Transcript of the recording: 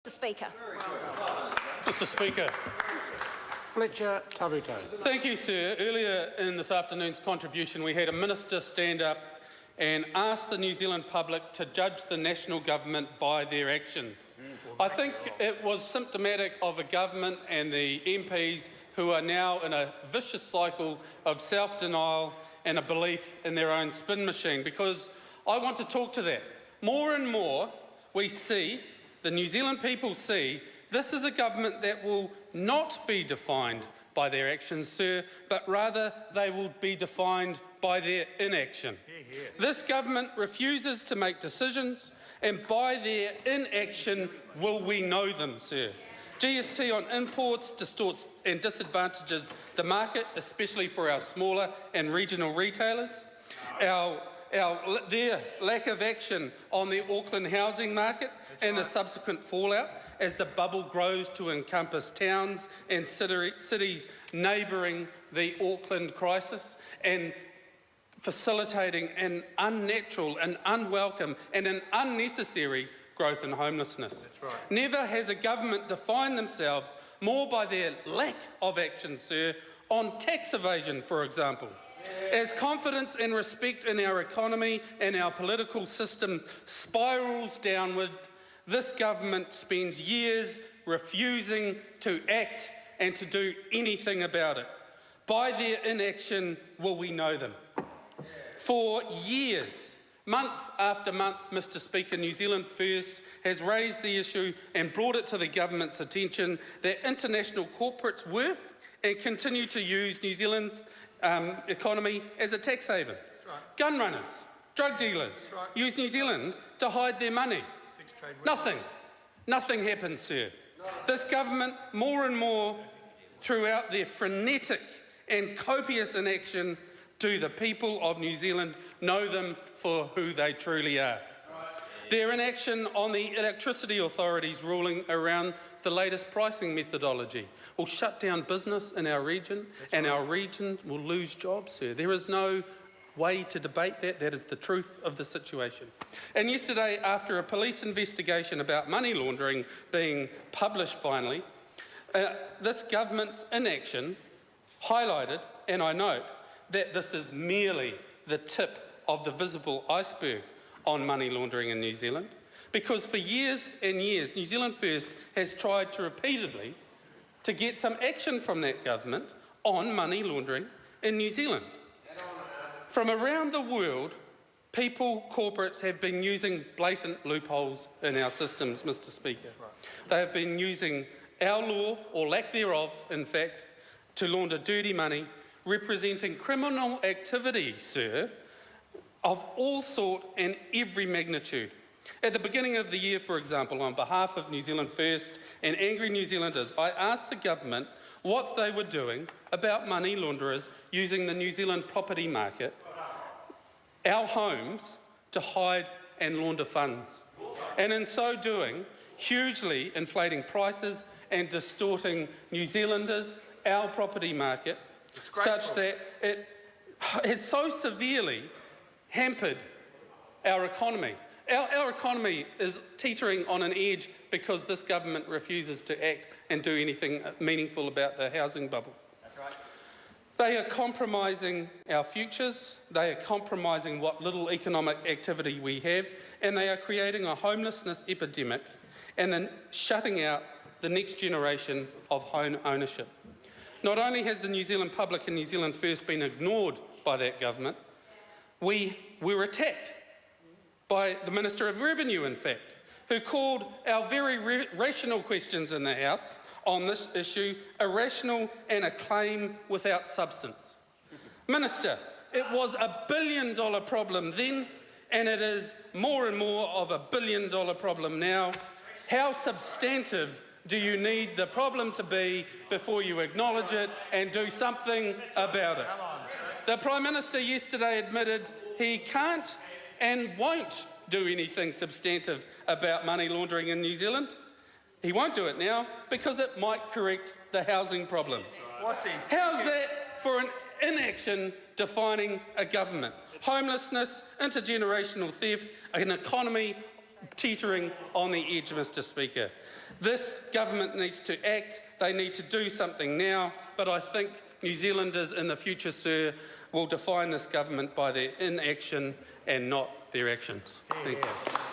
Mr. Speaker. Mr. Speaker. Fletcher Tabuto. Thank you, sir. Earlier in this afternoon's contribution, we had a minister stand up and ask the New Zealand public to judge the national government by their actions. I think it was symptomatic of a government and the MPs who are now in a vicious cycle of self-denial and a belief in their own spin machine, because I want to talk to that. More and more we see, the New Zealand people see, this is a government that will not be defined by their actions, sir, but rather they will be defined by their inaction. This government refuses to make decisions, and by their inaction will we know them, sir. GST on imports distorts and disadvantages the market, especially for our smaller and regional retailers. Their lack of action on the Auckland housing market and the subsequent fallout as the bubble grows to encompass towns and cities neighbouring the Auckland crisis, and facilitating an unnatural, an unwelcome and an unnecessary growth in homelessness. Right. Never has a government defined themselves more by their lack of action, sir, on tax evasion, for example. As confidence and respect in our economy and our political system spirals downward, this government spends years refusing to act and to do anything about it. By their inaction will we know them. For years, month after month, Mr. Speaker, New Zealand First has raised the issue and brought it to the government's attention that international corporates were and continue to use New Zealand's economy as a tax haven. Right. Gun runners, drug dealers use New Zealand to hide their money. Nothing happens, sir. This government, more and more throughout their frenetic and copious inaction, do the people of New Zealand know them for who they truly are. Their inaction on the electricity authorities ruling around the latest pricing methodology will shut down business in our region, and our region will lose jobs, sir. There is no way to debate that. That is the truth of the situation. And yesterday, after a police investigation about money laundering being published finally, this government's inaction highlighted, and I note, that this is merely the tip of the visible iceberg on money laundering in New Zealand, because for years and years, New Zealand First has tried to repeatedly to get some action from that government on money laundering in New Zealand. From around the world, people, corporates have been using blatant loopholes in our systems, Mr. Speaker. They have been using our law, or lack thereof, in fact, to launder dirty money, representing criminal activity, sir, of all sort and every magnitude. At the beginning of the year, for example, on behalf of New Zealand First and angry New Zealanders, I asked the government what they were doing about money launderers using the New Zealand property market, our homes, to hide and launder funds. And in so doing, hugely inflating prices and distorting New Zealanders, our property market, such that it has so severely hampered our economy. Our economy is teetering on an edge because this government refuses to act and do anything meaningful about the housing bubble. That's right. They are compromising our futures, they are compromising what little economic activity we have, and they are creating a homelessness epidemic and then shutting out the next generation of home ownership. Not only has the New Zealand public and New Zealand First been ignored by that government, we were attacked by the Minister of Revenue, in fact, who called our very rational questions in the House on this issue irrational and a claim without substance. Minister, it was $1 billion problem then, and it is more and more of $1 billion problem now. How substantive do you need the problem to be before you acknowledge it and do something about it? The Prime Minister yesterday admitted he can't and won't do anything substantive about money laundering in New Zealand. He won't do it now because it might correct the housing problem. How's that for an inaction defining a government? Homelessness, intergenerational theft, an economy teetering on the edge, Mr Speaker. This government needs to act. They need to do something now, but I think New Zealanders in the future, sir, will define this government by their inaction and not their actions. Thank you.